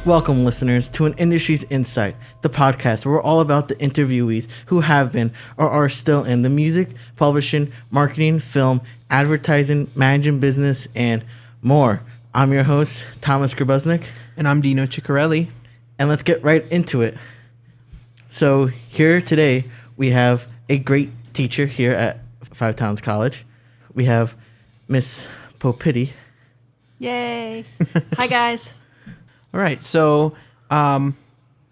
Welcome, listeners, to An Industry's Insight, the podcast where we're all about the interviewees who have been or are still in the music, publishing, marketing, film, advertising, managing business, and more. I'm your host, Thomas Grabuznik. And I'm Dino Ciccarelli. And let's get right into it. So here today, we have a great teacher here at Five Towns College. We have Miss Poppiti. Yay. Hi, guys. All right, so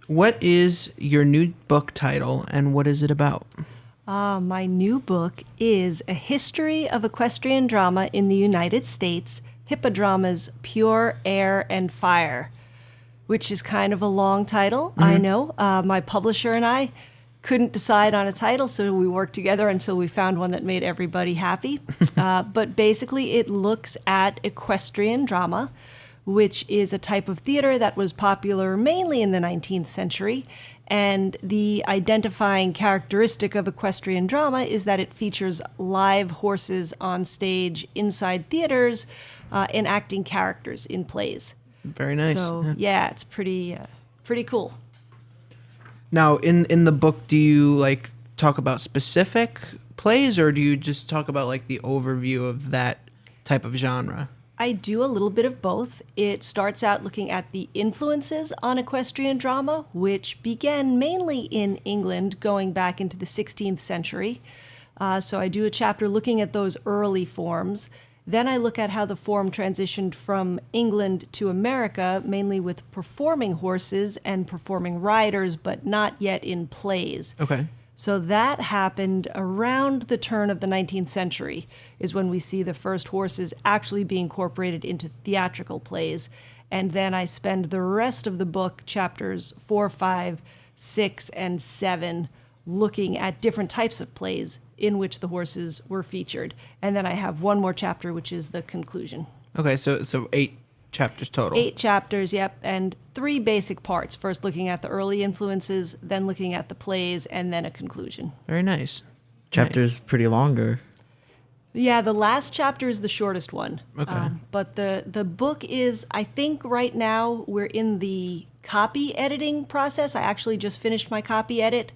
what is your new book title and what is it about? My new book is A History of Equestrian Drama in the United States, Hippodrama's Pure Air and Fire, which is kind of a long title, I know. My publisher and I couldn't decide on a title, so we worked together until we found one that made everybody happy. But basically, it looks at equestrian drama, which is a type of theater that was popular mainly in the 19th century. And the identifying characteristic of equestrian drama is that it features live horses on stage inside theaters enacting characters in plays. Very nice. So, yeah, it's pretty cool. Now, in the book, do you talk about specific plays or do you just talk about the overview of that type of genre? I do a little bit of both. It starts out looking at the influences on equestrian drama, which began mainly in England going back into the 16th century. So I do a chapter looking at those early forms. Then I look at how the form transitioned from England to America, mainly with performing horses and performing riders, but not yet in plays. Okay. So that happened around the turn of the 19th century is when we see the first horses actually being incorporated into theatrical plays. And then I spend the rest of the book, chapters 4, 5, 6, and 7, looking at different types of plays in which the horses were featured. And then I have one more chapter, which is the conclusion. Okay, so 8 chapters total. 8 chapters, yep, and 3 basic parts. First looking at the early influences, then looking at the plays, and then a conclusion. Very nice. Chapter's pretty longer. Yeah, the last chapter is the shortest one. Okay. But the book is, I think right now we're in the copy editing process. I actually just finished my copy edit,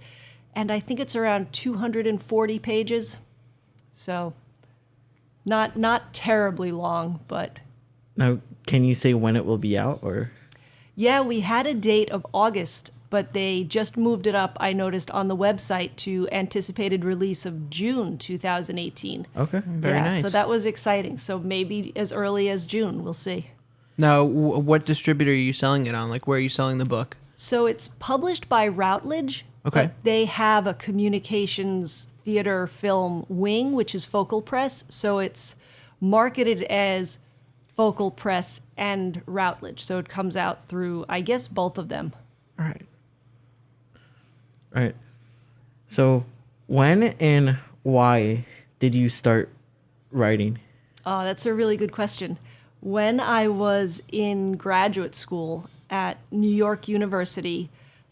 and I think it's around 240 pages. So not terribly long, but... Now, can you say when it will be out, or? Yeah, we had a date of August, but they just moved it up, I noticed, on the website to anticipated release of June 2018. Okay. Very nice. So that was exciting. So maybe as early as June, we'll see. Now, what distributor are you selling it on? Where are you selling the book? So it's published by Routledge. Okay. But they have a communications theater film wing, which is Focal Press. So it's marketed as Focal Press and Routledge. So it comes out through, I guess, both of them. All right. All right. So when and why did you start writing? Oh, that's a really good question. When I was in graduate school at New York University,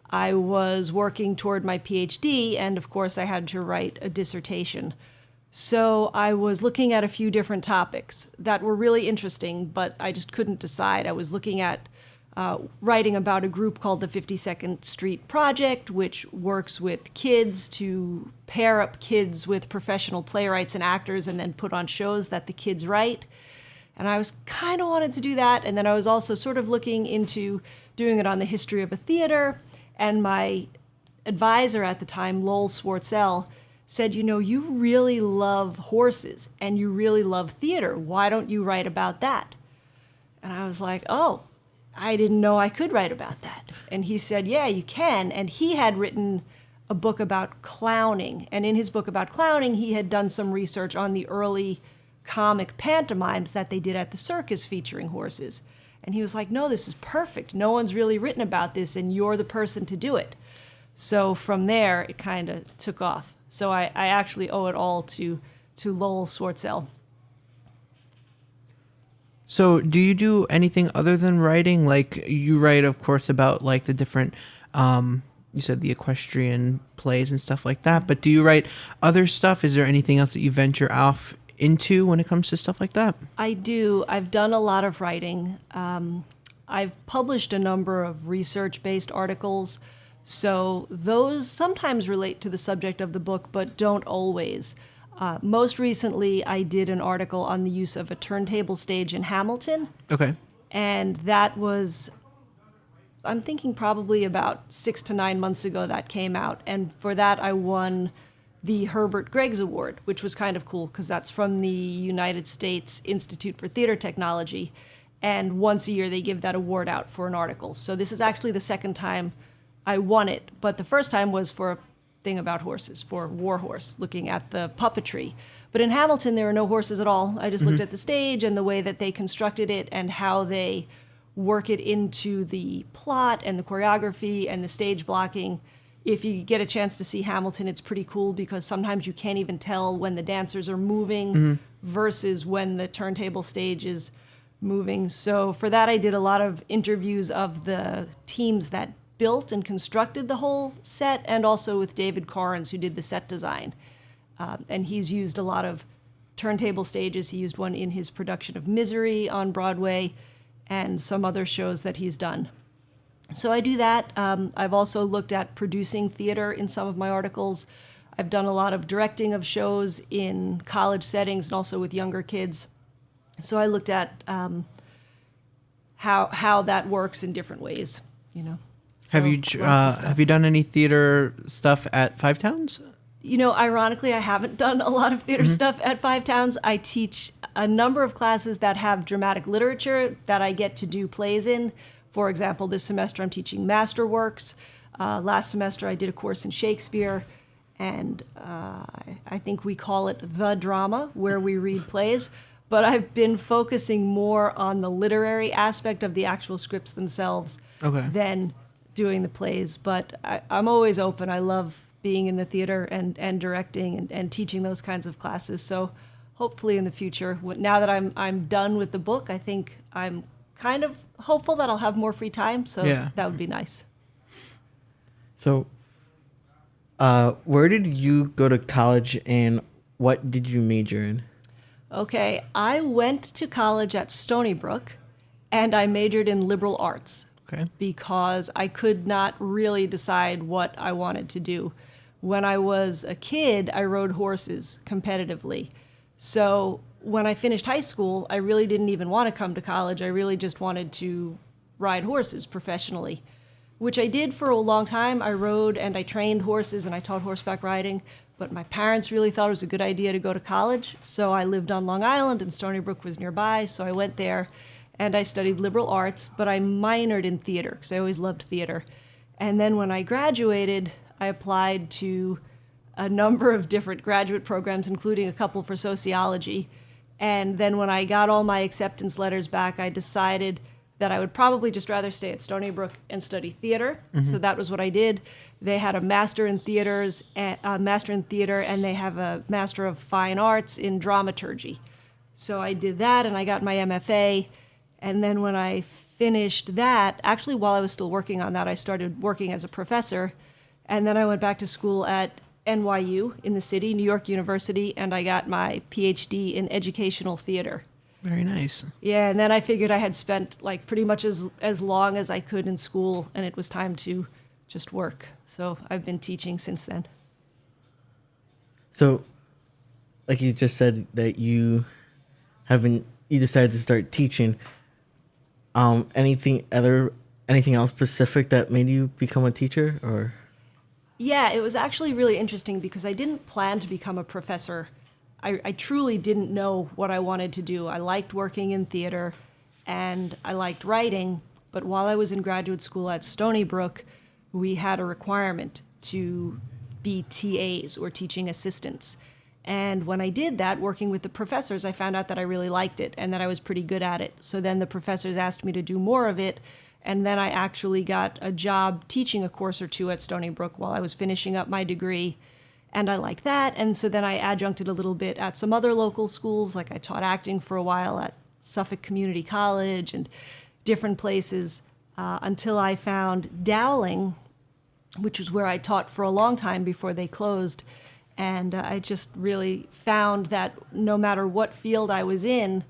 I was working toward my PhD, and of course I had to write a dissertation. So I was looking at a few different topics that were really interesting, but I just couldn't decide. I was looking at writing about a group called the 52nd Street Project, which works with kids to pair up kids with professional playwrights and actors and then put on shows that the kids write. And I was kind of wanted to do that. And then I was also sort of looking into doing it on the history of a theater. And my advisor at the time, Lowell Swartzell, said, you really love horses and you really love theater. Why don't you write about that? And I was like, oh, I didn't know I could write about that. And he said, yeah, you can. And he had written a book about clowning. And in his book about clowning, he had done some research on the early comic pantomimes that they did at the circus featuring horses. And he was like, no, this is perfect. No one's really written about this, and you're the person to do it. So from there, it kind of took off. So I actually owe it all to Lowell Swartzell. So do you do anything other than writing? You write, of course, about the different, you said the equestrian plays and stuff like that, but do you write other stuff? Is there anything else that you venture off into when it comes to stuff like that? I do. I've done a lot of writing. I've published a number of research-based articles, so those sometimes relate to the subject of the book, but don't always. Most recently, I did an article on the use of a turntable stage in Hamilton, Okay. and that was, I'm thinking probably about 6 to 9 months ago that came out, and for that I won the Herbert Greggs Award, which was kind of cool because that's from the United States Institute for Theater Technology, and once a year they give that award out for an article. So this is actually the second time I won it, but the first time was for a thing about horses, for War Horse, looking at the puppetry. But in Hamilton, there are no horses at all. I just looked at the stage and the way that they constructed it and how they work it into the plot and the choreography and the stage blocking. If you get a chance to see Hamilton, it's pretty cool because sometimes you can't even tell when the dancers are moving versus when the turntable stage is moving. So for that, I did a lot of interviews of the teams that built and constructed the whole set, and also with David Corrins, who did the set design. And he's used a lot of turntable stages. He used one in his production of Misery on Broadway and some other shows that he's done. So I do that. I've also looked at producing theater in some of my articles. I've done a lot of directing of shows in college settings and also with younger kids. So I looked at how that works in different ways, you know. Have So, you lots of stuff. have you done any theater stuff at Five Towns? You know, ironically, I haven't done a lot of theater stuff at Five Towns. I teach a number of classes that have dramatic literature that I get to do plays in. For example, this semester I'm teaching Masterworks. Last semester I did a course in Shakespeare, and I think we call it The Drama, where we read plays. But I've been focusing more on the literary aspect of the actual scripts themselves than doing the plays. But I'm always open. I love being in the theater and directing and teaching those kinds of classes. So hopefully in the future, now that I'm done with the book, I think I'm kind of hopeful that I'll have more free time. So that would be nice. So, where did you go to college and what did you major in? Okay, I went to college at Stony Brook and I majored in liberal arts. Okay. Because I could not really decide what I wanted to do. When I was a kid, I rode horses competitively. So when I finished high school, I really didn't even want to come to college. I really just wanted to ride horses professionally, which I did for a long time. I rode and I trained horses and I taught horseback riding, but my parents really thought it was a good idea to go to college. So I lived on Long Island and Stony Brook was nearby, so I went there. And I studied liberal arts, but I minored in theater because I always loved theater. And then when I graduated, I applied to a number of different graduate programs, including a couple for sociology. And then when I got all my acceptance letters back, I decided that I would probably just rather stay at Stony Brook and study theater. So that was what I did. They had a master in theaters, a master in theater, and they have a master of fine arts in dramaturgy. So I did that, and I got my MFA. And then when I finished that, actually while I was still working on that, I started working as a professor. And then I went back to school at NYU in the city, New York University, and I got my PhD in educational theater. Very nice. Yeah, and then I figured I had spent like pretty much as long as I could in school, and it was time to just work. So I've been teaching since then. So, like you just said that you decided to start teaching. Anything else specific that made you become a teacher, or? Yeah, it was actually really interesting because I didn't plan to become a professor. I truly didn't know what I wanted to do. I liked working in theater and I liked writing, but while I was in graduate school at Stony Brook, we had a requirement to be TAs or teaching assistants. And when I did that, working with the professors, I found out that I really liked it and that I was pretty good at it. So then the professors asked me to do more of it. And then I actually got a job teaching a course or two at Stony Brook while I was finishing up my degree. And I liked that. And so then I adjuncted a little bit at some other local schools. Like I taught acting for a while at Suffolk Community College and different places until I found Dowling, which was where I taught for a long time before they closed. And I just really found that no matter what field I was in,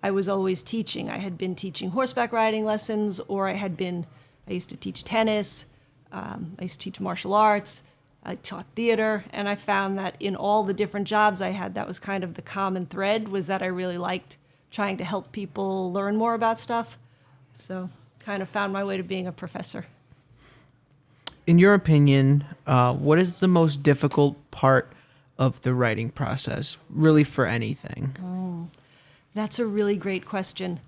I was always teaching. I had been teaching horseback riding lessons, or I used to teach tennis, I used to teach martial arts, I taught theater, and I found that in all the different jobs I had, that was kind of the common thread, was that I really liked trying to help people learn more about stuff. So kind of found my way to being a professor. In your opinion, what is the most difficult part of the writing process, really for anything? That's a really great question.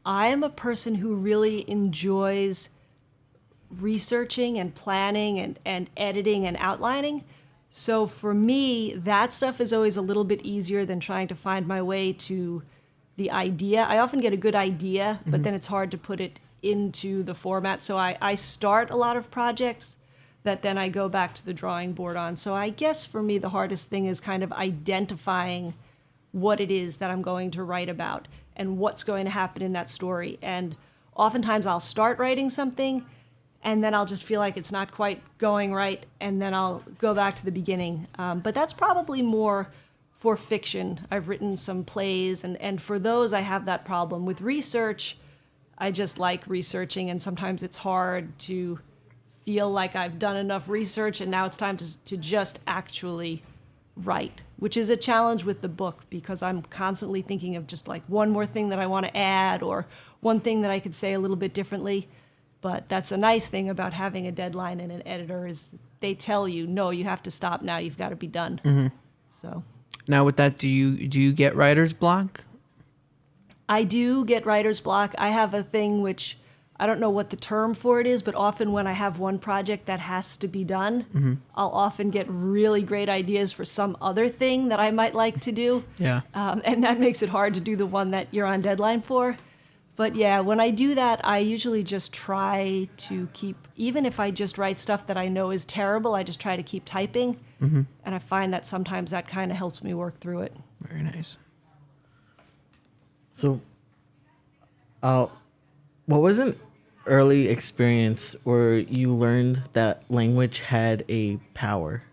I am a person who really enjoys researching and planning and editing and outlining. So for me, that stuff is always a little bit easier than trying to find my way to the idea. I often get a good idea, but then it's hard to put it into the format. So I start a lot of projects that then I go back to the drawing board on. So I guess for me, the hardest thing is kind of identifying what it is that I'm going to write about and what's going to happen in that story. And oftentimes I'll start writing something and then I'll just feel like it's not quite going right, and then I'll go back to the beginning. But that's probably more for fiction. I've written some plays, and for those I have that problem. With research, I just like researching, and sometimes it's hard to feel like I've done enough research and now it's time to just actually write, which is a challenge with the book because I'm constantly thinking of just like one more thing that I want to add or one thing that I could say a little bit differently. But that's a nice thing about having a deadline and an editor is they tell you, no, you have to stop now. You've got to be done. So Now with that, do you get writer's block? I do get writer's block. I have a thing which I don't know what the term for it is, but often when I have one project that has to be done, I'll often get really great ideas for some other thing that I might like to do. Yeah. And that makes it hard to do the one that you're on deadline for. But yeah, when I do that, I usually just try to keep, even if I just write stuff that I know is terrible, I just try to keep typing. And I find that sometimes that kind of helps me work through it. Very nice. So, what was an early experience where you learned that language had a power?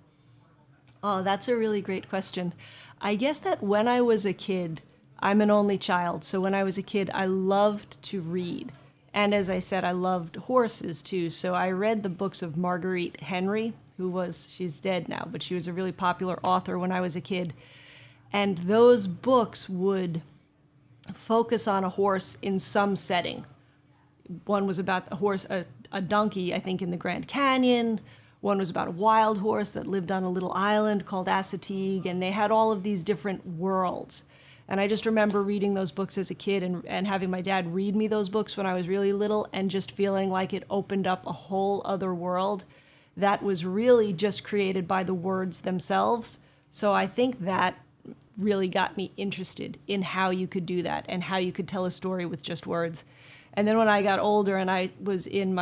Oh, that's a really great question. I guess that when I was a kid, I'm an only child, so when I was a kid, I loved to read. And as I said, I loved horses too. So I read the books of Marguerite Henry, she's dead now, but she was a really popular author when I was a kid. And those books would focus on a horse in some setting. One was about a horse, a donkey, I think, in the Grand Canyon. One was about a wild horse that lived on a little island called Assateague, and they had all of these different worlds. And I just remember reading those books as a kid and having my dad read me those books when I was really little and just feeling like it opened up a whole other world that was really just created by the words themselves. So I think that really got me interested in how you could do that and how you could tell a story with just words. And then when I got older and I was in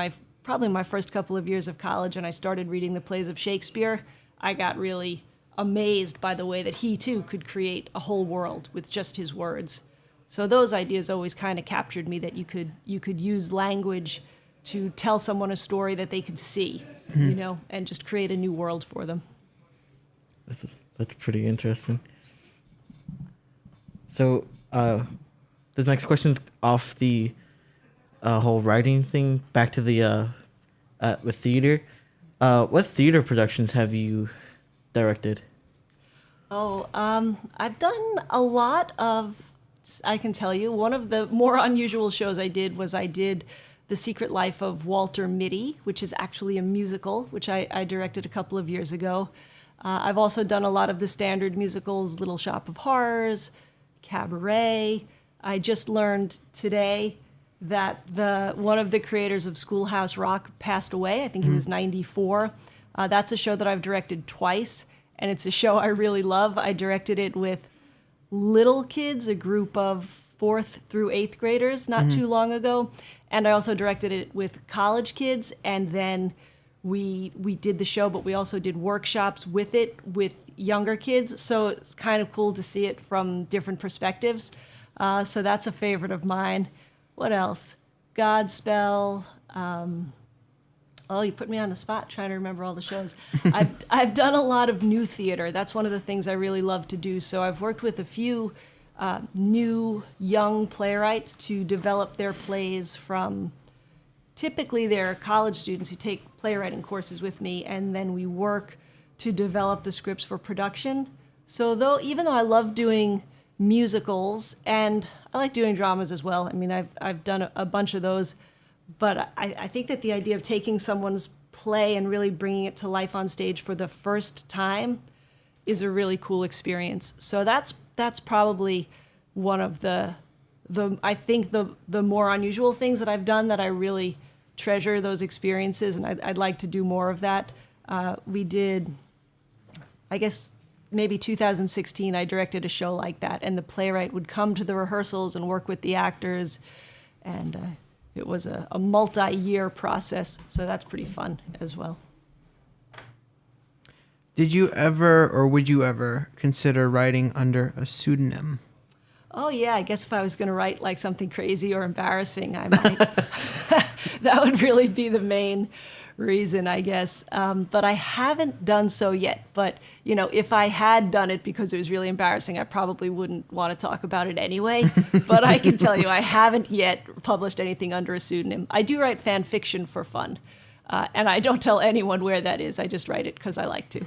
probably my first couple of years of college and I started reading the plays of Shakespeare, I got really amazed by the way that he too could create a whole world with just his words. So those ideas always kind of captured me, that you could use language to tell someone a story that they could see, and just create a new world for them. That's pretty interesting. So this next question's off the whole writing thing, back to the with theater. What theater productions have you directed? I've done a lot of, I can tell you, one of the more unusual shows I did The Secret Life of Walter Mitty, which is actually a musical, which I directed a couple of years ago. I've also done a lot of the standard musicals, Little Shop of Horrors, Cabaret. I just learned today that one of the creators of Schoolhouse Rock passed away. I think he was 94. That's a show that I've directed twice, and it's a show I really love. I directed it with little kids, a group of 4th through 8th graders not too long ago, and I also directed it with college kids, and then we did the show, but we also did workshops with it with younger kids, so it's kind of cool to see it from different perspectives. So that's a favorite of mine. What else? Godspell. Oh, you put me on the spot trying to remember all the shows. I've done a lot of new theater. That's one of the things I really love to do. So I've worked with a few new young playwrights to develop their plays from, typically they're college students who take playwriting courses with me, and then we work to develop the scripts for production. So even though I love doing musicals, and I like doing dramas as well, I mean, I've done a bunch of those, but I think that the idea of taking someone's play and really bringing it to life on stage for the first time is a really cool experience. So that's probably one of the I think the more unusual things that I've done, that I really treasure those experiences, and I'd like to do more of that. We did, I guess, maybe 2016, I directed a show like that, and the playwright would come to the rehearsals and work with the actors, and it was a multi-year process, so that's pretty fun as well. Did you ever, or would you ever, consider writing under a pseudonym? Oh yeah, I guess if I was going to write like something crazy or embarrassing, I might. That would really be the main reason, I guess. But I haven't done so yet. But if I had done it because it was really embarrassing, I probably wouldn't want to talk about it anyway. But I can tell you, I haven't yet published anything under a pseudonym. I do write fan fiction for fun, and I don't tell anyone where that is. I just write it because I like to.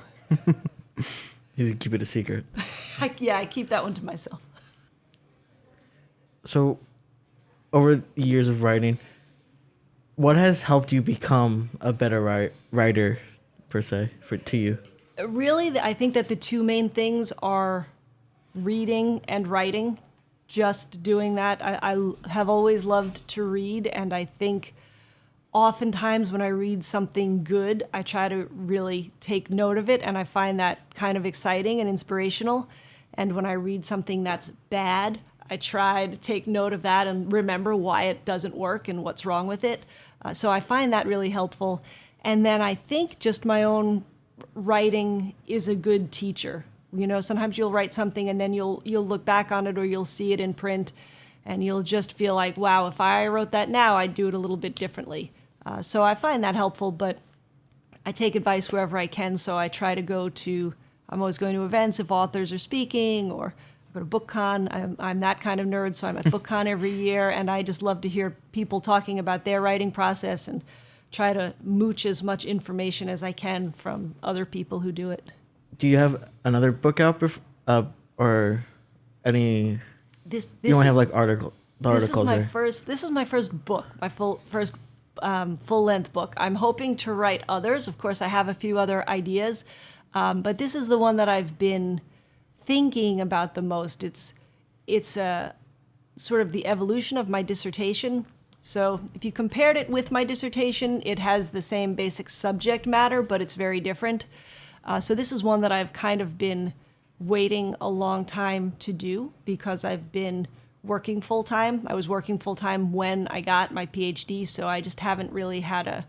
You keep it a secret. I keep that one to myself. So, over the years of writing, what has helped you become a better writer, per se, to you? Really, I think that the two main things are reading and writing. Just doing that. I have always loved to read, and I think oftentimes when I read something good, I try to really take note of it, and I find that kind of exciting and inspirational. And when I read something that's bad, I try to take note of that and remember why it doesn't work and what's wrong with it. So I find that really helpful. And then I think just my own writing is a good teacher. Sometimes you'll write something and then you'll look back on it, or you'll see it in print and you'll just feel like, wow, if I wrote that now, I'd do it a little bit differently. So I find that helpful, but I take advice wherever I can. So I try to I'm always going to events if authors are speaking, or I go to BookCon. I'm that kind of nerd, so I'm at BookCon every year, and I just love to hear people talking about their writing process and try to mooch as much information as I can from other people who do it. Do you have another book out, or any? This you only is, have like articles. This is my first book, my first full-length book. I'm hoping to write others. Of course, I have a few other ideas, but this is the one that I've been thinking about the most. It's a sort of the evolution of my dissertation. So if you compared it with my dissertation, it has the same basic subject matter, but it's very different. So this is one that I've kind of been waiting a long time to do because I've been working full-time. I was working full-time when I got my PhD, so I just haven't really had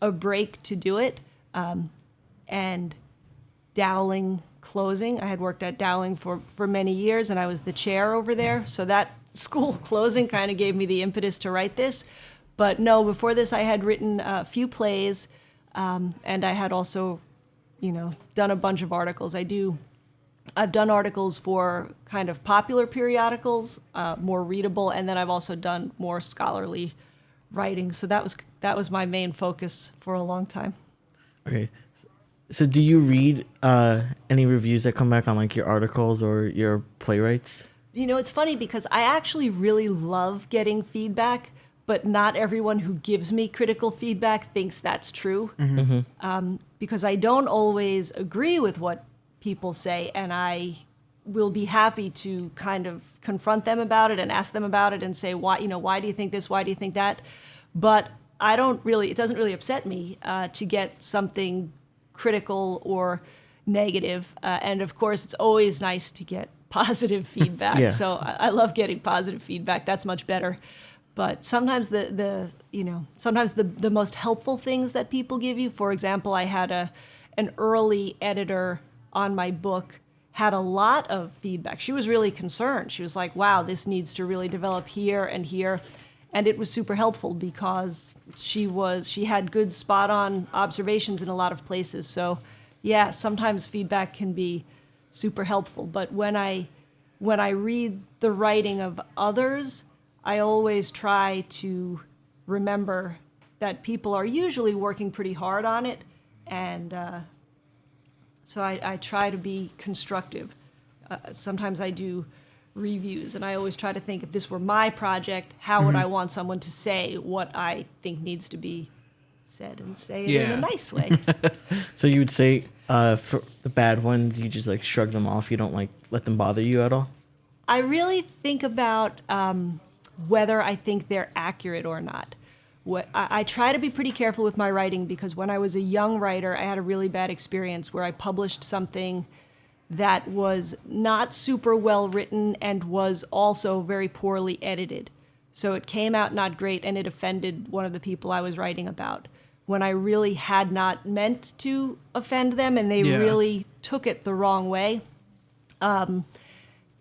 a break to do it. And Dowling closing, I had worked at Dowling for many years, and I was the chair over there, so that school closing kind of gave me the impetus to write this. But no, before this I had written a few plays, and I had also, done a bunch of articles. I've done articles for kind of popular periodicals, more readable, and then I've also done more scholarly writing. So that was my main focus for a long time. Okay. So do you read any reviews that come back on like your articles or your playwrights? It's funny because I actually really love getting feedback, but not everyone who gives me critical feedback thinks that's true. Mm-hmm. Because I don't always agree with what people say, and I will be happy to kind of confront them about it and ask them about it and say, why do you think this? Why do you think that? But it doesn't really upset me to get something critical or negative. And of course, it's always nice to get positive feedback. Yeah. So I love getting positive feedback. That's much better. But sometimes the most helpful things that people give you, for example, I had an early editor on my book had a lot of feedback. She was really concerned. She was like, wow, this needs to really develop here and here. And it was super helpful because she had good spot-on observations in a lot of places. So yeah, sometimes feedback can be super helpful. But when I when I read the writing of others, I always try to remember that people are usually working pretty hard on it, and so I try to be constructive. Sometimes I do reviews, and I always try to think, if this were my project, how would I want someone to say what I think needs to be said, and say it in a nice way. So you would say for the bad ones, you just like shrug them off. You don't like let them bother you at all? I really think about whether I think they're accurate or not. I try to be pretty careful with my writing, because when I was a young writer, I had a really bad experience where I published something that was not super well written and was also very poorly edited. So it came out not great, and it offended one of the people I was writing about, when I really had not meant to offend them, and they really took it the wrong way. And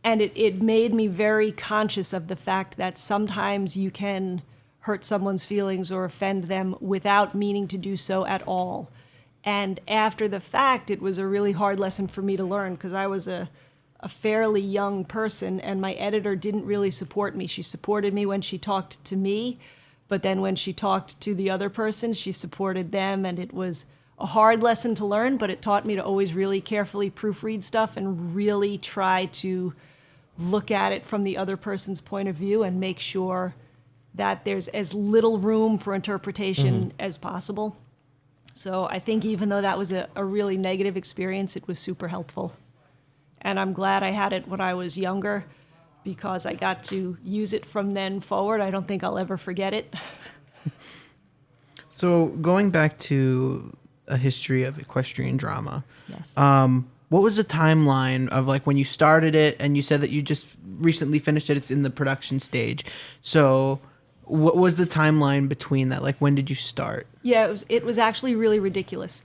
it made me very conscious of the fact that sometimes you can hurt someone's feelings or offend them without meaning to do so at all. And after the fact, it was a really hard lesson for me to learn, because I was a fairly young person, and my editor didn't really support me. She supported me when she talked to me, but then when she talked to the other person, she supported them, and it was a hard lesson to learn, but it taught me to always really carefully proofread stuff and really try to look at it from the other person's point of view and make sure that there's as little room for interpretation as possible. So I think even though that was a really negative experience, it was super helpful. And I'm glad I had it when I was younger, because I got to use it from then forward. I don't think I'll ever forget it. So going back to a history of equestrian drama, Yes. what was the timeline of like when you started it, and you said that you just recently finished it, it's in the production stage. So what was the timeline between that? Like, when did you start? Yeah, it was actually really ridiculous,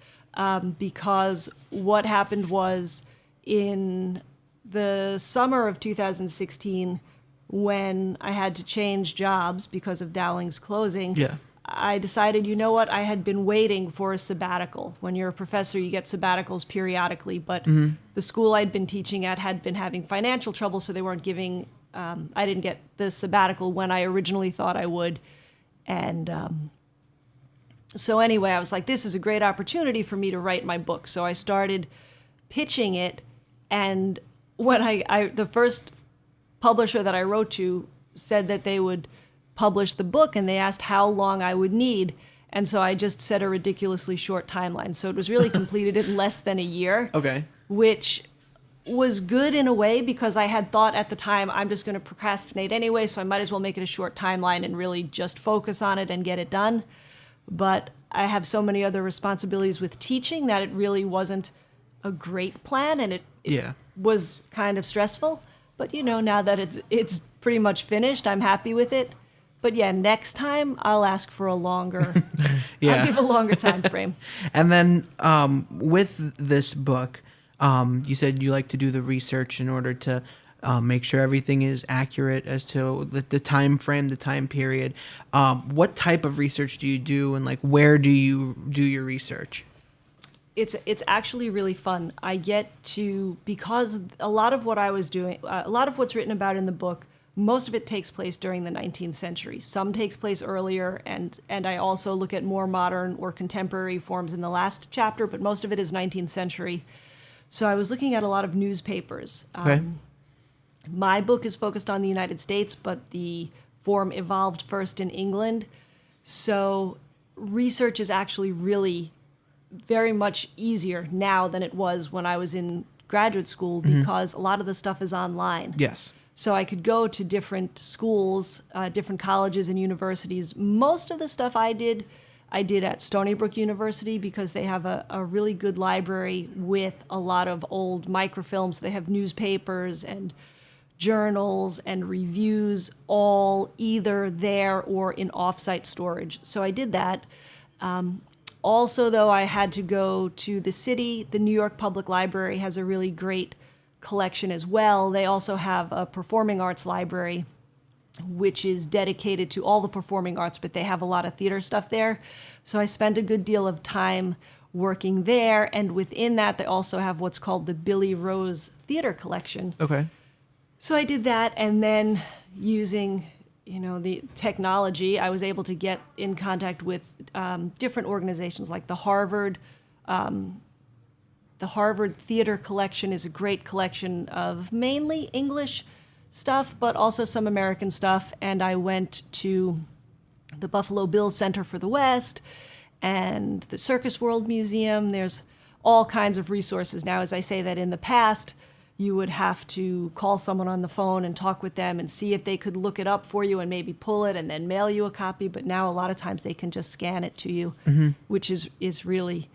because what happened was, in the summer of 2016, when I had to change jobs because of Dowling's closing, I decided, you know what, I had been waiting for a sabbatical. When you're a professor, you get sabbaticals periodically, but the school I'd been teaching at had been having financial trouble, so they weren't giving, I didn't get the sabbatical when I originally thought I would. And so anyway, I was like, this is a great opportunity for me to write my book. So I started pitching it, and when the first publisher that I wrote to said that they would publish the book, and they asked how long I would need. And so I just set a ridiculously short timeline. So it was really completed in less than a year. Okay. Which was good in a way, because I had thought at the time, I'm just going to procrastinate anyway, so I might as well make it a short timeline and really just focus on it and get it done. But I have so many other responsibilities with teaching that it really wasn't a great plan, and it was kind of stressful. But now that it's pretty much finished, I'm happy with it. But yeah, next time I'll ask for a longer, I'll give a longer time frame. And then with this book, you said you like to do the research in order to make sure everything is accurate as to the time frame, the time period. What type of research do you do, and like where do you do your research? It's actually really fun. I get to, because a lot of what I was doing, a lot of what's written about in the book, most of it takes place during the 19th century. Some takes place earlier, and I also look at more modern or contemporary forms in the last chapter, but most of it is 19th century. So I was looking at a lot of newspapers. Okay. My book is focused on the United States, but the form evolved first in England. So research is actually really very much easier now than it was when I was in graduate school, because a lot of the stuff is online. Yes. So I could go to different schools, different colleges and universities. Most of the stuff I did at Stony Brook University, because they have a really good library with a lot of old microfilms. They have newspapers and journals and reviews, all either there or in off-site storage. So I did that. Also, though, I had to go to the city. The New York Public Library has a really great collection as well. They also have a performing arts library, which is dedicated to all the performing arts, but they have a lot of theater stuff there. So I spent a good deal of time working there, and within that, they also have what's called the Billy Rose Theater Collection. Okay. So I did that, and then using, the technology, I was able to get in contact with different organizations like the Harvard. The Harvard Theater Collection is a great collection of mainly English stuff, but also some American stuff. And I went to the Buffalo Bills Center for the West and the Circus World Museum. There's all kinds of resources now. As I say that in the past, you would have to call someone on the phone and talk with them and see if they could look it up for you and maybe pull it and then mail you a copy. But now a lot of times they can just scan it to you, which is really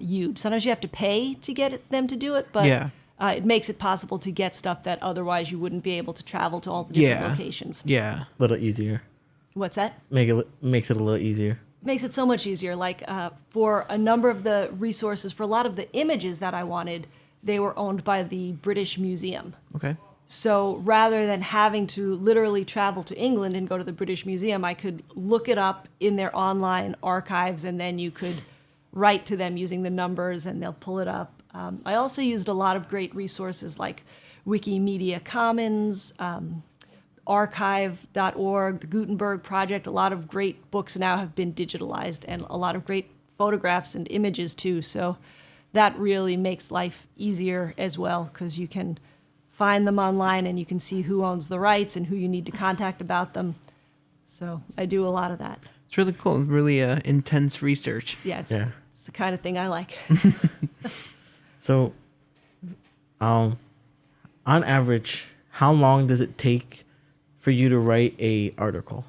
huge. Sometimes you have to pay to get them to do it, but it makes it possible to get stuff that otherwise you wouldn't be able to travel to all the different locations. Yeah. A little easier. What's that? Makes it a little easier. Makes it so much easier. Like for a number of the resources, for a lot of the images that I wanted, they were owned by the British Museum. Okay. So rather than having to literally travel to England and go to the British Museum, I could look it up in their online archives, and then you could write to them using the numbers and they'll pull it up. I also used a lot of great resources like Wikimedia Commons, archive.org, the Gutenberg Project. A lot of great books now have been digitalized, and a lot of great photographs and images too. So that really makes life easier as well, because you can find them online and you can see who owns the rights and who you need to contact about them. So I do a lot of that. It's really cool. Really intense research. Yeah, it's the kind of thing I like. So, on average, how long does it take for you to write a article?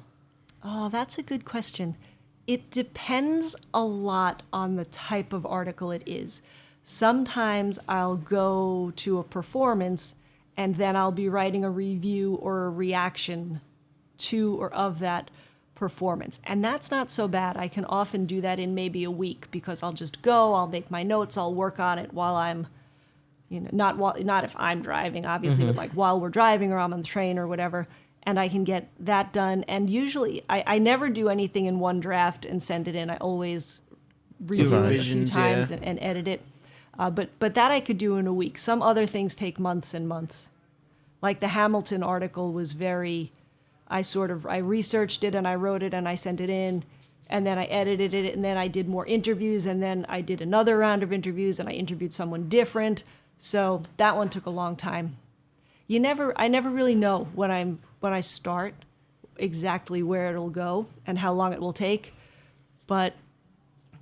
Oh, that's a good question. It depends a lot on the type of article it is. Sometimes I'll go to a performance and then I'll be writing a review or a reaction to or of that performance. And that's not so bad. I can often do that in maybe a week, because I'll just go, I'll make my notes, I'll work on it while I'm, not if I'm driving, obviously, but like while we're driving or I'm on the train or whatever. And I can get that done. And usually, I never do anything in one draft and send it in. I always review it a few times and edit it. But that I could do in a week. Some other things take months and months. Like the Hamilton article was I researched it and I wrote it and I sent it in, and then I edited it, and then I did more interviews, and then I did another round of interviews and I interviewed someone different. So that one took a long time. I never really know when I start exactly where it'll go and how long it will take. But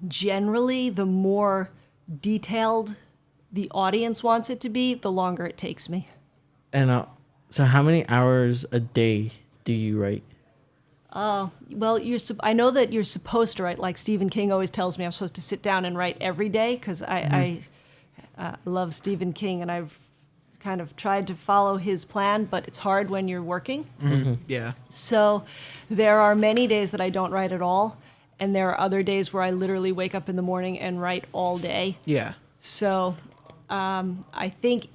generally, the more detailed the audience wants it to be, the longer it takes me. And so how many hours a day do you write? Well, I know that you're supposed to write. Like Stephen King always tells me I'm supposed to sit down and write every day, because I love Stephen King, and I've kind of tried to follow his plan, but it's hard when you're working. Mm-hmm. Yeah. So there are many days that I don't write at all, and there are other days where I literally wake up in the morning and write all day. Yeah. So I think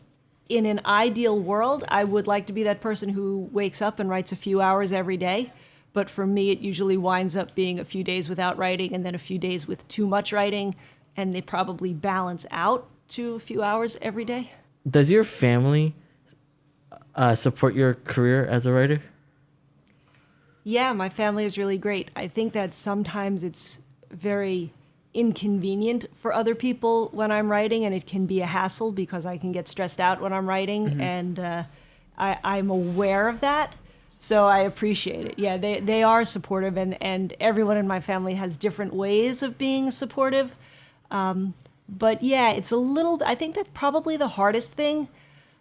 in an ideal world, I would like to be that person who wakes up and writes a few hours every day. But for me, it usually winds up being a few days without writing and then a few days with too much writing, and they probably balance out to a few hours every day. Does your family support your career as a writer? Yeah, my family is really great. I think that sometimes it's very inconvenient for other people when I'm writing, and it can be a hassle because I can get stressed out when I'm writing, and I'm aware of that, so I appreciate it. Yeah, they are supportive, and everyone in my family has different ways of being supportive. But yeah, it's a little, I think that probably the hardest thing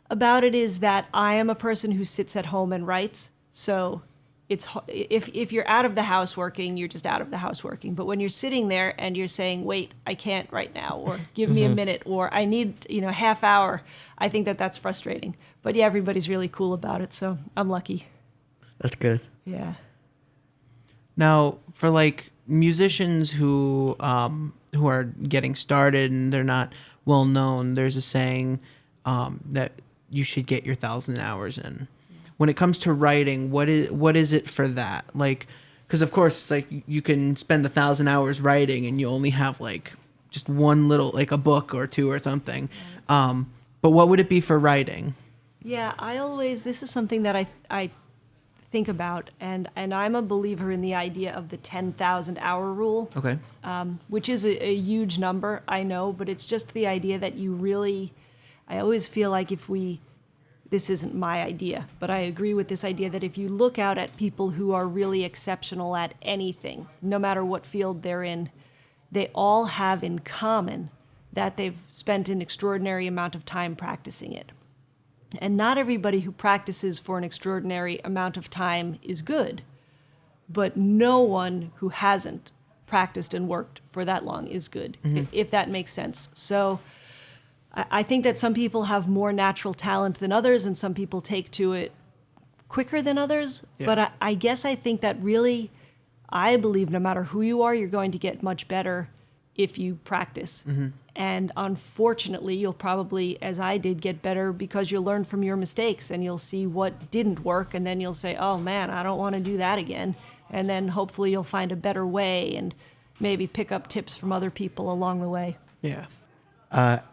about it is that I am a person who sits at home and writes. So it's, if you're out of the house working, you're just out of the house working. But when you're sitting there and you're saying, wait, I can't right now, or give me a minute, or I need, half hour, I think that that's frustrating. But yeah, everybody's really cool about it. So I'm lucky. That's good. Yeah. Now, for like musicians who are getting started and they're not well known, there's a saying that you should get your 1,000 hours in. When it comes to writing, what is it for that? Like, because of course, it's like you can spend 1,000 hours writing and you only have like just one little, like a book or two or something. But what would it be for writing? Yeah, this is something that I think about, and I'm a believer in the idea of the 10,000 hour rule. Okay. Which is a huge number, I know, but it's just the idea that I always feel like this isn't my idea, but I agree with this idea that if you look out at people who are really exceptional at anything, no matter what field they're in, they all have in common that they've spent an extraordinary amount of time practicing it. And not everybody who practices for an extraordinary amount of time is good, but no one who hasn't practiced and worked for that long is good, if that makes sense. So I think that some people have more natural talent than others, and some people take to it quicker than others. Yeah. But I guess I think that really, I believe no matter who you are, you're going to get much better if you practice. And unfortunately, you'll probably, as I did, get better because you'll learn from your mistakes and you'll see what didn't work, and then you'll say, oh man, I don't want to do that again. And then hopefully you'll find a better way and maybe pick up tips from other people along the way. Yeah.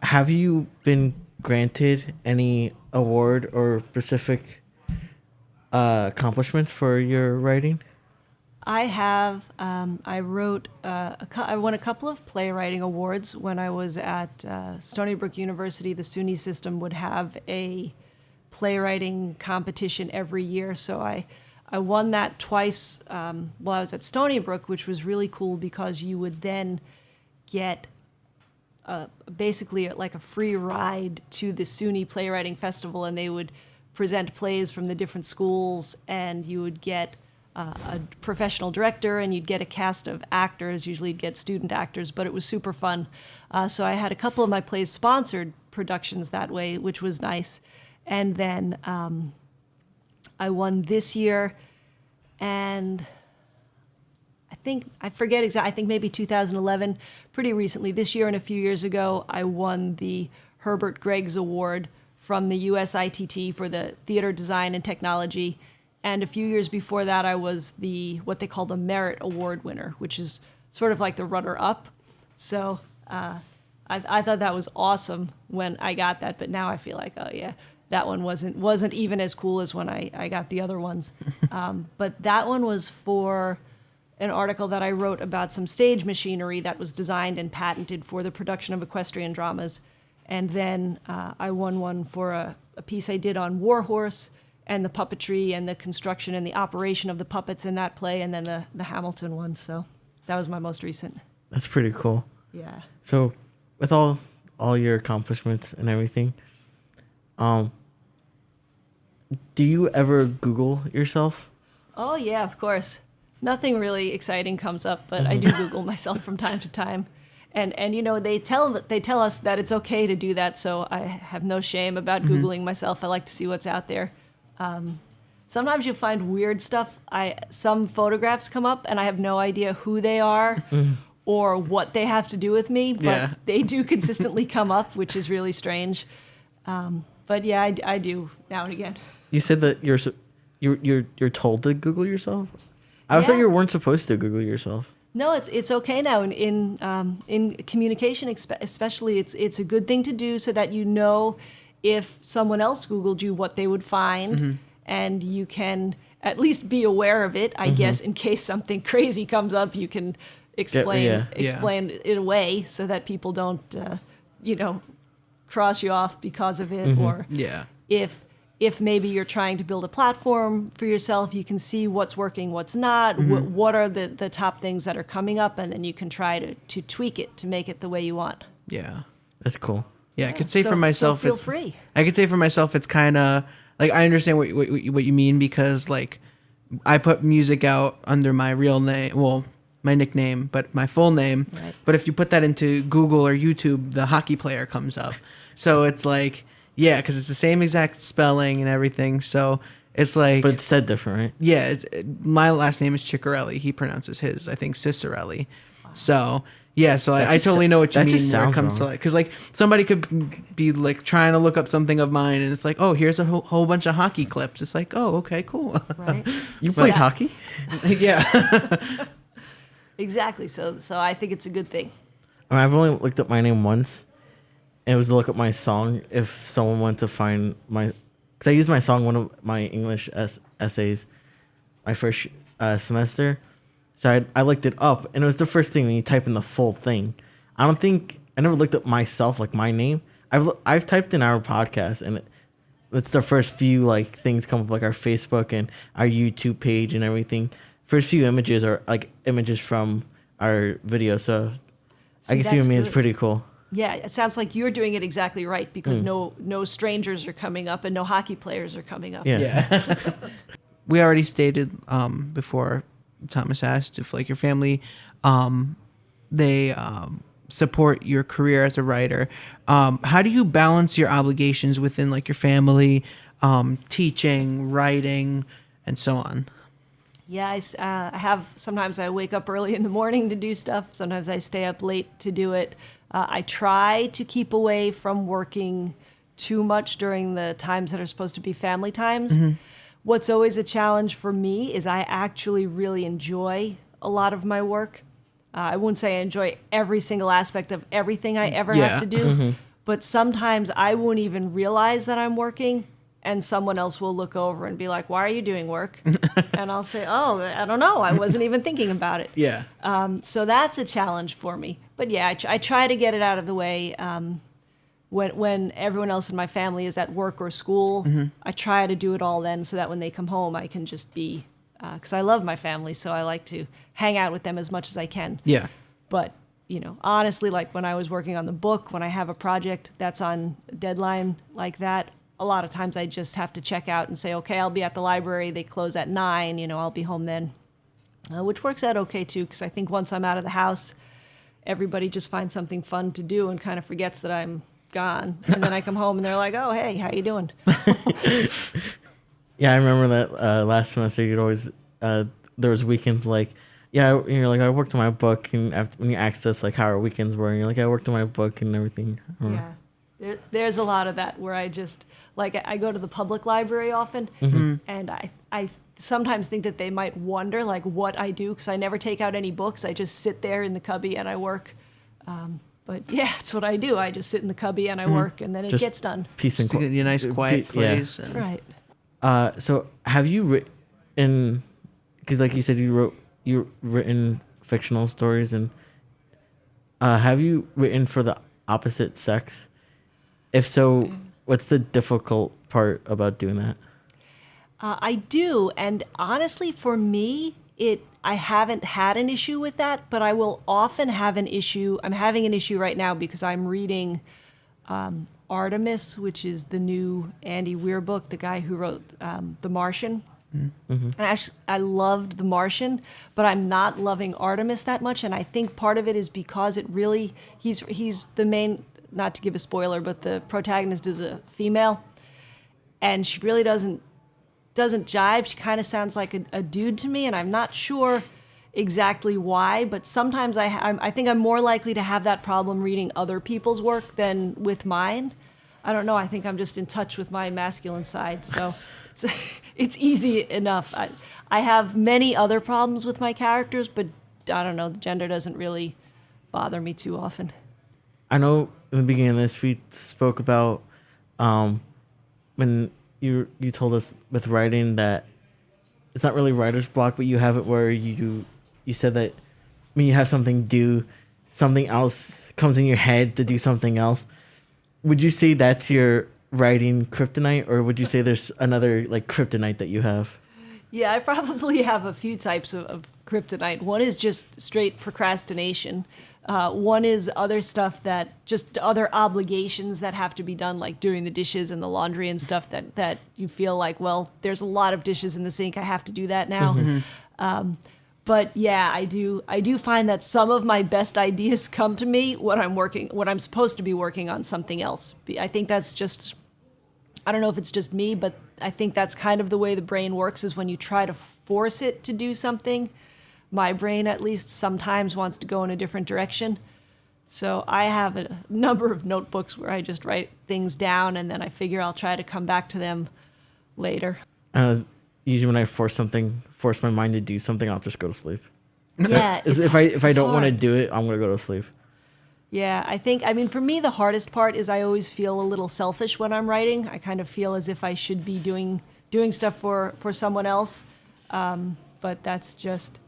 Have you been granted any award or specific accomplishments for your writing? I have. I wrote. I won a couple of playwriting awards when I was at Stony Brook University. The SUNY system would have a playwriting competition every year, so I won that twice while I was at Stony Brook, which was really cool because you would then get basically like a free ride to the SUNY Playwriting Festival, and they would present plays from the different schools, and you would get a professional director, and you'd get a cast of actors. Usually you'd get student actors, but it was super fun. So I had a couple of my plays sponsored productions that way, which was nice. And then I won this year, and I forget exactly, I think maybe 2011, pretty recently. This year and a few years ago, I won the Herbert Greggs Award from the USITT for the Theater Design and Technology. And a few years before that, I was what they call the Merit Award winner, which is sort of like the runner-up. So I thought that was awesome when I got that, but now I feel like, oh yeah, that one wasn't even as cool as when I got the other ones. But that one was for an article that I wrote about some stage machinery that was designed and patented for the production of equestrian dramas. And then I won one for a piece I did on Warhorse, and the puppetry and the construction and the operation of the puppets in that play, and then the Hamilton one. So that was my most recent. That's pretty cool. Yeah. So with all your accomplishments and everything, do you ever Google yourself? Oh yeah, of course. Nothing really exciting comes up, but I do Google myself from time to time. And they tell us that it's okay to do that, so I have no shame about Googling myself. I like to see what's out there. Sometimes you find weird stuff. Some photographs come up, and I have no idea who they are or what they have to do with me, but they do consistently come up, which is really strange. But yeah, I do now and again. You said that you're told to Google yourself? I thought you weren't supposed to Google yourself. No, it's okay now. In communication, especially, it's a good thing to do so that you know if someone else Googled you what they would find, and you can at least be aware of it. I guess in case something crazy comes up, you can explain it away so that people don't cross you off because of it. Or if maybe you're trying to build a platform for yourself, you can see what's working, what's not, what are the top things that are coming up, and then you can try to tweak it to make it the way you want. Yeah. That's cool. Yeah, I could say for myself, so feel free. I could say for myself, it's kind of like, I understand what you mean, because like I put music out under my real name, well, my nickname, but my full name. Right. But if you put that into Google or YouTube, the hockey player comes up. So it's like, yeah, because it's the same exact spelling and everything. So it's like, but it's said different, right? Yeah, my last name is Ciccarelli. He pronounces his, I think, Cicerelli. So yeah, so I totally know what you mean when it comes to like, because like somebody could be like trying to look up something of mine, and it's like, oh, here's a whole bunch of hockey clips. It's like, oh, okay, cool. Right. You played hockey? Yeah. Exactly. So I think it's a good thing. I mean, I've only looked up my name once, and it was to look up my song if someone wanted to find because I used my song one of my English essays, my first semester. So I looked it up, and it was the first thing when you type in the full thing. I never looked up myself, like my name. I've typed in our podcast, and it's the first few like things come up, like our Facebook and our YouTube page and everything. First few images are like images from our video, so I can see what I mean. It's pretty cool. Yeah, it sounds like you're doing it exactly right because no strangers are coming up and no hockey players are coming up. Yeah. We already stated before Thomas asked if like your family, they support your career as a writer. How do you balance your obligations within like your family, teaching, writing, and so on? Yeah, I have, sometimes I wake up early in the morning to do stuff. Sometimes I stay up late to do it. I try to keep away from working too much during the times that are supposed to be family times. Mm-hmm. What's always a challenge for me is I actually really enjoy a lot of my work. I wouldn't say I enjoy every single aspect of everything I ever have to do, but sometimes I won't even realize that I'm working, and someone else will look over and be like, "Why are you doing work?" And I'll say, "Oh, I don't know. I wasn't even thinking about it." Yeah. So that's a challenge for me. But yeah, I try to get it out of the way when everyone else in my family is at work or school. Mm-hmm. I try to do it all then so that when they come home, I can just be, because I love my family, so I like to hang out with them as much as I can. Yeah. But, honestly, like when I was working on the book, when I have a project that's on deadline like that, a lot of times I just have to check out and say, okay, I'll be at the library. They close at 9, I'll be home then, which works out okay too, because I think once I'm out of the house, everybody just finds something fun to do and kind of forgets that I'm gone. And then I come home and they're like, "Oh, hey, how you doing?" Yeah, I remember that last semester you'd always, there was weekends like, yeah, you're like, I worked on my book, and when you asked us like how our weekends were, and you're like, I worked on my book and everything. Yeah. There's a lot of that where I just, like, I go to the public library often, and I sometimes think that they might wonder, like, what I do, because I never take out any books. I just sit there in the cubby and I work. But, yeah, that's what I do. I just sit in the cubby and I work, and then it gets done. Peace and quiet. A nice quiet place. Yeah. And Right. So have you written, because like you said, you've written fictional stories, and have you written for the opposite sex? If so, what's the difficult part about doing that? I do, and honestly, for me, I haven't had an issue with that, but I will often have an issue. I'm having an issue right now because I'm reading Artemis, which is the new Andy Weir book, the guy who wrote The Martian. Mm-hmm. And I loved The Martian, but I'm not loving Artemis that much, and I think part of it is because it really, he's the main, not to give a spoiler, but the protagonist is a female, and she really doesn't jive. She kind of sounds like a dude to me, and I'm not sure exactly why, but sometimes I think I'm more likely to have that problem reading other people's work than with mine. I don't know. I think I'm just in touch with my masculine side, so it's easy enough. I have many other problems with my characters, but I don't know. The gender doesn't really bother me too often. I know in the beginning of this we spoke about when you told us with writing that it's not really writer's block, but you have it where you said that when you have something due, something else comes in your head to do something else. Would you say that's your writing kryptonite, or would you say there's another like kryptonite that you have? Yeah, I probably have a few types of kryptonite. One is just straight procrastination. One is other stuff that just other obligations that have to be done, like doing the dishes and the laundry and stuff that you feel like, well, there's a lot of dishes in the sink. I have to do that now. Mm-hmm. But yeah, I do find that some of my best ideas come to me when I'm supposed to be working on something else. I think that's just, I don't know if it's just me, but I think that's kind of the way the brain works, is when you try to force it to do something, my brain at least sometimes wants to go in a different direction. So I have a number of notebooks where I just write things down, and then I figure I'll try to come back to them later. Usually when I force my mind to do something, I'll just go to sleep. Yeah, if I don't want to hard. do it, I'm gonna go to sleep. Yeah, I mean, for me, the hardest part is I always feel a little selfish when I'm writing. I kind of feel as if I should be doing stuff for someone else. But that's just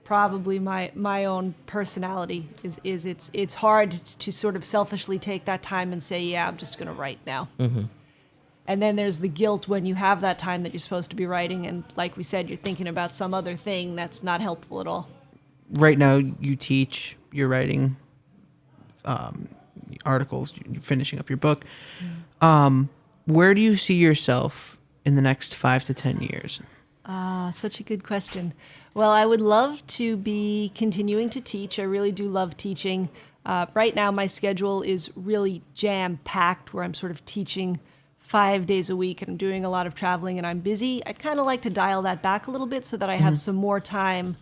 probably my own personality is it's hard to sort of selfishly take that time and say, yeah, I'm just going to write now. And then there's the guilt when you have that time that you're supposed to be writing, and like we said, you're thinking about some other thing that's not helpful at all. Right now, you teach, you're writing articles, you're finishing up your book. Where do you see yourself in the next 5 to 10 years? Such a good question. Well, I would love to be continuing to teach. I really do love teaching. Right now, my schedule is really jam-packed, where I'm sort of teaching 5 days a week, and I'm doing a lot of traveling, and I'm busy. I'd kind of like to dial that back a little bit so that I have some more time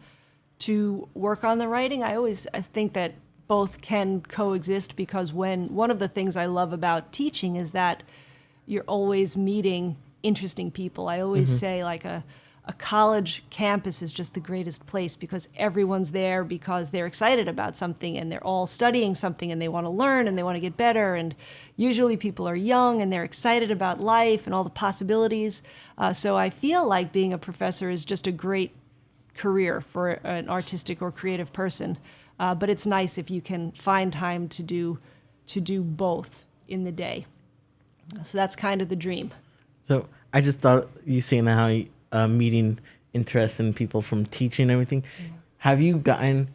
to work on the writing. I think that both can coexist, because one of the things I love about teaching is that you're always meeting interesting people. I always say, like, a college campus is just the greatest place, because everyone's there because they're excited about something, and they're all studying something, and they want to learn, and they want to get better. And usually people are young, and they're excited about life and all the possibilities. So I feel like being a professor is just a great career for an artistic or creative person. But it's nice if you can find time to do both in the day. So that's kind of the dream. So I just thought you saying that how meeting interest in people from teaching and everything. Yeah. Have you gotten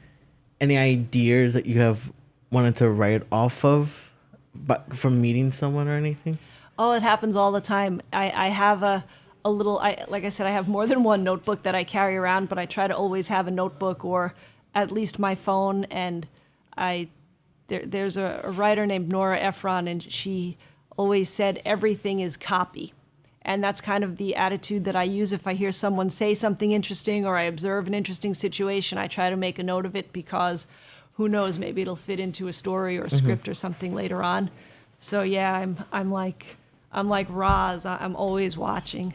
any ideas that you have wanted to write off of, but from meeting someone or anything? Oh, it happens all the time. I have a little, like I said, I have more than one notebook that I carry around, but I try to always have a notebook or at least my phone. And there's a writer named Nora Ephron, and she always said everything is copy. And that's kind of the attitude that I use if I hear someone say something interesting or I observe an interesting situation. I try to make a note of it, because who knows, maybe it'll fit into a story or a script or something later on. So yeah, I'm like Roz. I'm always watching.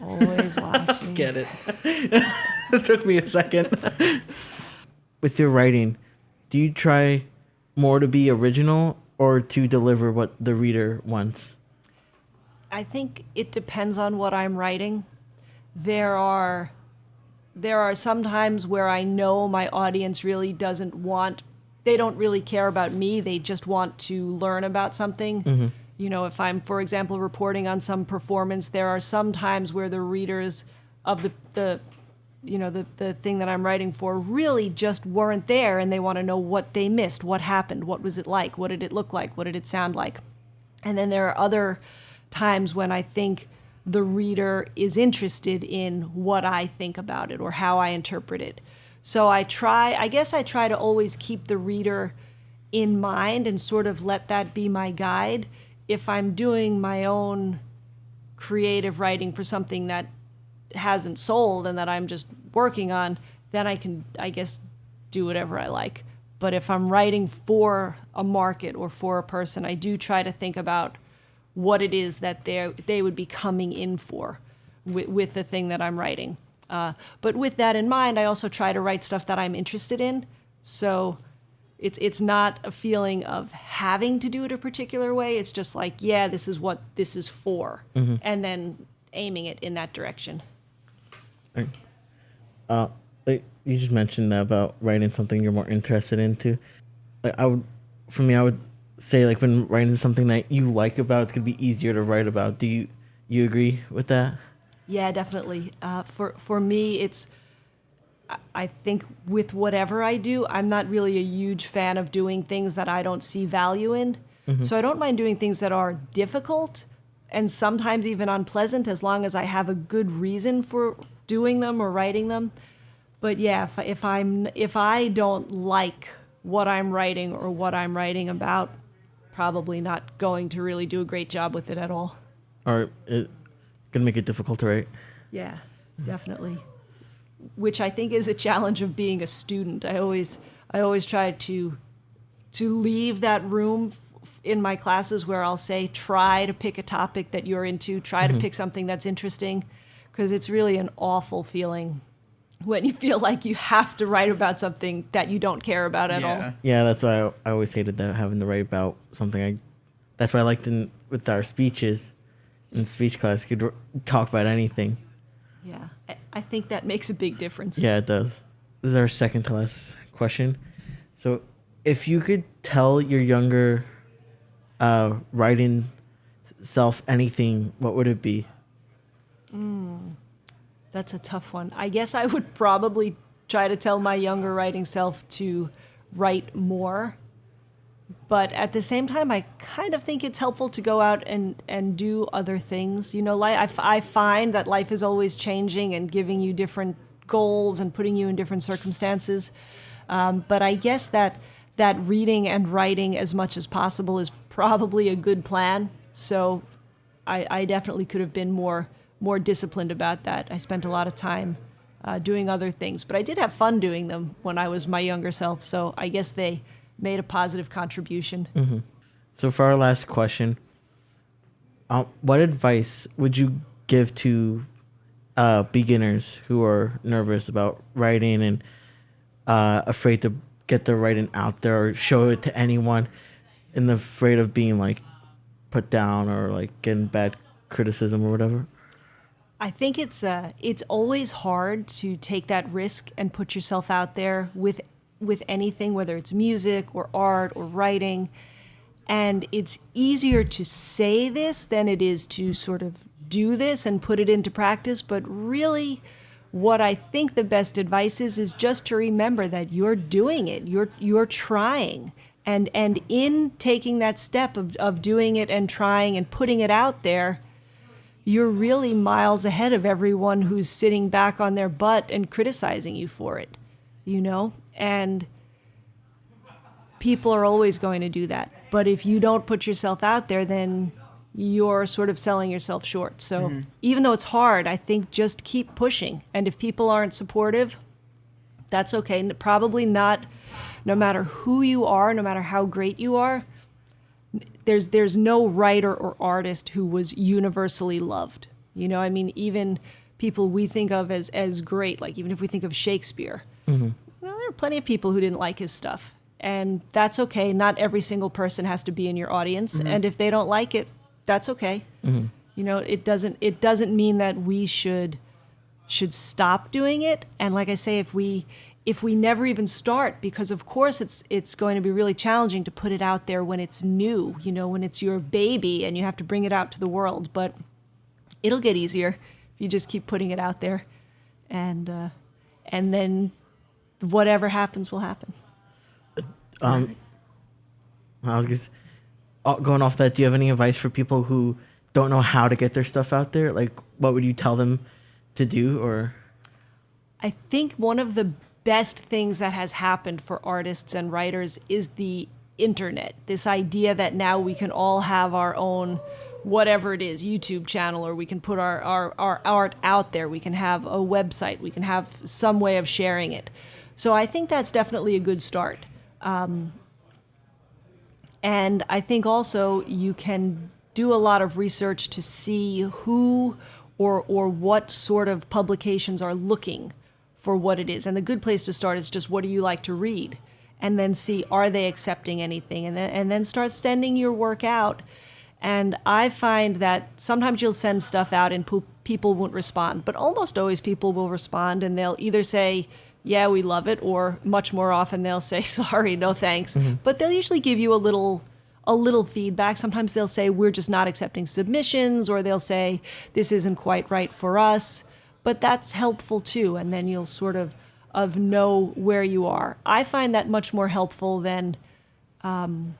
Always watching. Get it. It took me a second. With your writing, do you try more to be original or to deliver what the reader wants? I think it depends on what I'm writing. There are some times where I know my audience really they don't really care about me. They just want to learn about something. You know, if I'm, for example, reporting on some performance, there are some times where the readers of the thing that I'm writing for really just weren't there, and they want to know what they missed, what happened, what was it like, what did it look like, what did it sound like. And then there are other times when I think the reader is interested in what I think about it or how I interpret it. So I guess I try to always keep the reader in mind and sort of let that be my guide. If I'm doing my own creative writing for something that hasn't sold and that I'm just working on, then I can, I guess, do whatever I like. But if I'm writing for a market or for a person, I do try to think about what it is that they would be coming in for with the thing that I'm writing. But with that in mind, I also try to write stuff that I'm interested in. So it's not a feeling of having to do it a particular way. It's just like, yeah, this is what this is for, and then aiming it in that direction. Like you just mentioned that about writing something you're more interested into. Like I would say, like, when writing something that you like about, it's gonna be easier to write about. Do you agree with that? Yeah, definitely. For me, I think with whatever I do, I'm not really a huge fan of doing things that I don't see value in. So I don't mind doing things that are difficult and sometimes even unpleasant, as long as I have a good reason for doing them or writing them. But yeah, if I don't like what I'm writing or what I'm writing about, probably not going to really do a great job with it at all. Or it's gonna make it difficult to write. Yeah, definitely. Which I think is a challenge of being a student. I always try to leave that room in my classes where I'll say, try to pick a topic that you're into, try to pick something that's interesting, because it's really an awful feeling when you feel like you have to write about something that you don't care about at all. Yeah, that's why I always hated that, having to write about something. That's why I liked with our speeches in speech class, you could talk about anything. Yeah, I think that makes a big difference. Yeah, it does. This is our second to last question. So, if you could tell your younger writing self anything, what would it be? That's a tough one. I guess I would probably try to tell my younger writing self to write more. But at the same time, I kind of think it's helpful to go out and do other things. You know, I find that life is always changing and giving you different goals and putting you in different circumstances. But I guess that reading and writing as much as possible is probably a good plan. So I definitely could have been more disciplined about that. I spent a lot of time doing other things, but I did have fun doing them when I was my younger self. So I guess they made a positive contribution. Mm-hmm. So for our last question, what advice would you give to beginners who are nervous about writing and afraid to get their writing out there or show it to anyone, and afraid of being like put down or like getting bad criticism or whatever? I think it's always hard to take that risk and put yourself out there with anything, whether it's music or art or writing. And it's easier to say this than it is to sort of do this and put it into practice. But really, what I think the best advice is just to remember that you're doing it, you're trying. And in taking that step of doing it and trying and putting it out there, you're really miles ahead of everyone who's sitting back on their butt and criticizing you for it, you know? And people are always going to do that. But if you don't put yourself out there, then you're sort of selling yourself short. So even though it's hard, I think just keep pushing. And if people aren't supportive, that's okay. Probably not, no matter who you are, no matter how great you are, there's no writer or artist who was universally loved. You know, I mean, even people we think of as great, like even if we think of Shakespeare, well, there are plenty of people who didn't like his stuff. And that's okay. Not every single person has to be in your audience. And if they don't like it, that's okay. You know, it doesn't mean that we should stop doing it. And like I say, if we never even start, because of course it's going to be really challenging to put it out there when it's new, you know, when it's your baby and you have to bring it out to the world. But it'll get easier if you just keep putting it out there, and then whatever happens will happen. I was just going off that. Do you have any advice for people who don't know how to get their stuff out there? Like, what would you tell them to do? Or I think one of the best things that has happened for artists and writers is the internet. This idea that now we can all have our own, whatever it is, YouTube channel, or we can put our art out there. We can have a website. We can have some way of sharing it. So I think that's definitely a good start. And I think also you can do a lot of research to see who or what sort of publications are looking for what it is. And the good place to start is just, what do you like to read? And then see, are they accepting anything? And then start sending your work out. And I find that sometimes you'll send stuff out and people won't respond, but almost always people will respond, and they'll either say, yeah, we love it, or much more often they'll say, sorry, no thanks. But they'll usually give you a little feedback. Sometimes they'll say, we're just not accepting submissions, or they'll say, this isn't quite right for us. But that's helpful too, and then you'll sort of know where you are. I find that much more helpful than some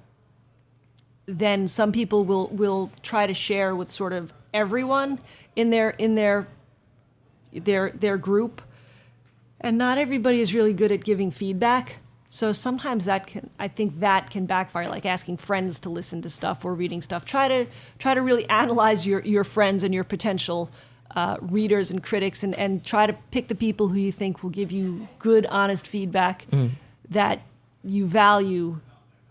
people will try to share with sort of everyone in their group. And not everybody is really good at giving feedback. So sometimes I think that can backfire, like asking friends to listen to stuff or reading stuff. Try to really analyze your friends and your potential readers and critics, and try to pick the people who you think will give you good, honest feedback that you value,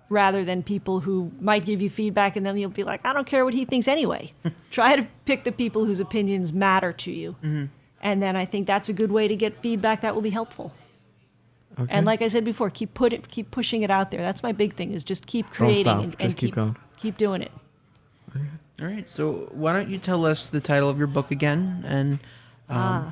rather than people who might give you feedback and then you'll be like, I don't care what he thinks anyway. Try to pick the people whose opinions matter to you. And then I think that's a good way to get feedback that will be helpful. Okay. And like I said before, keep pushing it out there. That's my big thing, is just keep creating stop. and Just keep going. Keep doing it. All right. So why don't you tell us the title of your book again? And yeah.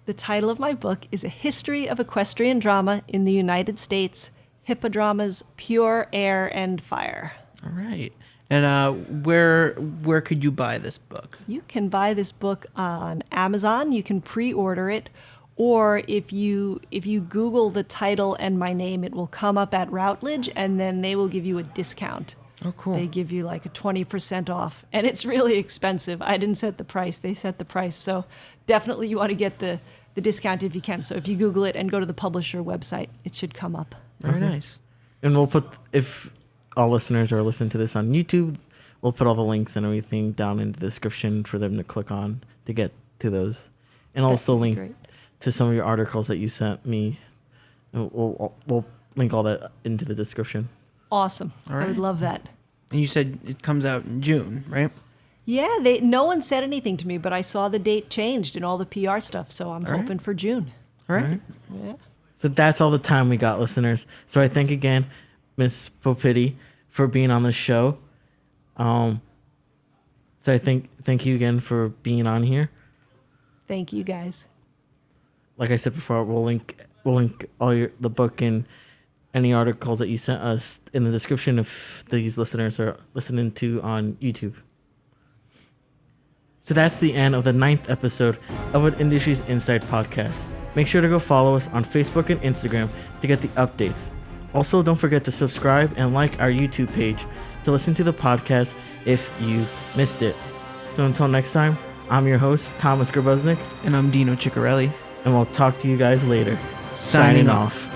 The title of my book is A History of Equestrian Drama in the United States, Hippodrama's Pure Air and Fire. All right. And where could you buy this book? You can buy this book on Amazon. You can pre-order it. Or if you Google the title and my name, it will come up at Routledge, and then they will give you a discount. Oh, cool. They give you like a 20% off, and it's really expensive. I didn't set the price; they set the price. So definitely, you want to get the discount if you can. So if you Google it and go to the publisher website, it should come up. Very nice. And we'll put, if all listeners are listening to this on YouTube, we'll put all the links and everything down in the description for them to click on to get to those, and also That'd be link great. to some of your articles that you sent me. And we'll link all that into the description. Awesome. All I right. would love that. And you said it comes out in June, right? Yeah, no one said anything to me, but I saw the date changed and all the PR stuff, so I'm All right. hoping for June. All right. Yeah. So that's all the time we got, listeners. So I thank again Miss Poppiti for being on the show. So I thank you again for being on here. Thank you, guys. Like I said before, we'll link all the book and any articles that you sent us in the description if these listeners are listening to on YouTube. So that's the end of the 9th episode of an Industries Insight podcast. Make sure to go follow us on Facebook and Instagram to get the updates. Also, don't forget to subscribe and like our YouTube page to listen to the podcast if you missed it. So until next time, I'm your host, Thomas Grabuznik, And I'm Dino Ciccarelli. and we'll talk to you guys later. Signing off.